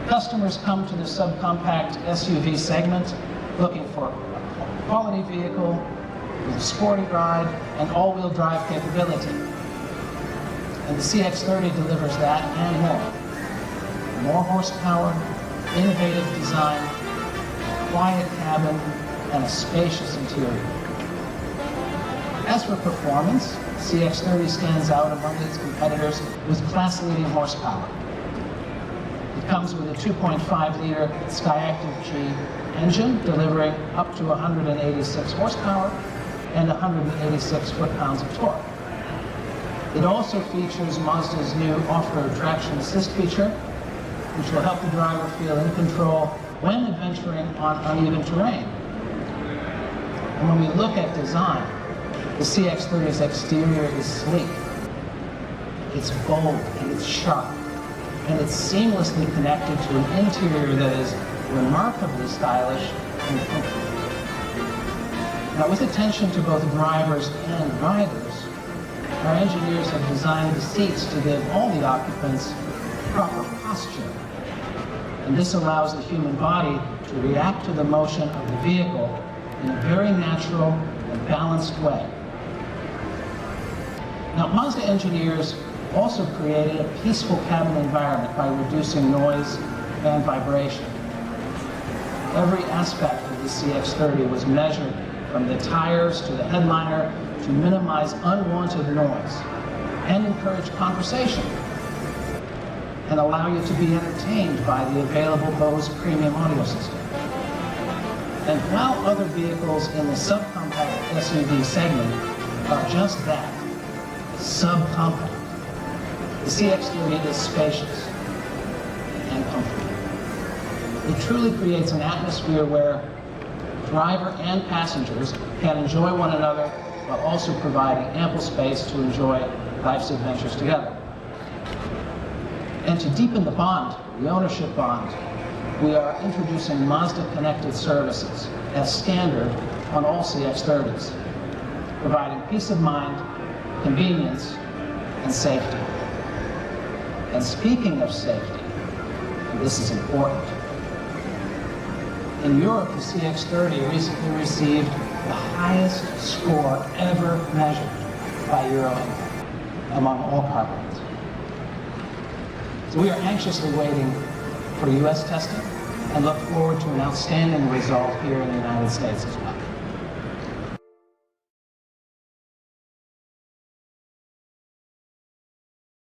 Customers come to the subcompact SUV segment looking for a quality vehicle with a sporty ride and all-wheel drive capability. And the CX-30 delivers that and more. More horsepower, innovative design, a quiet cabin, and a spacious interior. As for performance, CX-30 stands out among its competitors with class-leading horsepower. It comes with a 2.5-liter Skyactiv-G engine, delivering up to 186 horsepower and 186 foot-pounds of torque. It also features Mazda's new off-road traction assist feature, which will help the driver feel in control when adventuring on uneven terrain. And when we look at design, the CX-30's exterior is sleek, it's bold, and it's sharp, and it's seamlessly connected to an interior that is remarkably stylish and comfortable. Now, with attention to both drivers and riders, our engineers have designed the seats to give all the occupants proper posture. And this allows the human body to react to the motion of the vehicle in a very natural and balanced way. Now, Mazda engineers also created a peaceful cabin environment by reducing noise and vibration. Every aspect of the CX-30 was measured, from the tires to the headliner, to minimize unwanted noise and encourage conversation and allow you to be entertained by the available Bose premium audio system. And while other vehicles in the subcompact SUV segment are just that, subcompact, the CX-30 is spacious and comfortable. It truly creates an atmosphere where driver and passengers can enjoy one another while also providing ample space to enjoy life's adventures together. And to deepen the bond, the ownership bond, we are introducing Mazda Connected Services as standard on all CX-30s, providing peace of mind, convenience, and safety. And speaking of safety, and this is important, in Europe, the CX-30 recently received the highest score ever measured by Euro NCAP among all car brands. So we are anxiously waiting for US testing and look forward to an outstanding result here in the United States as well.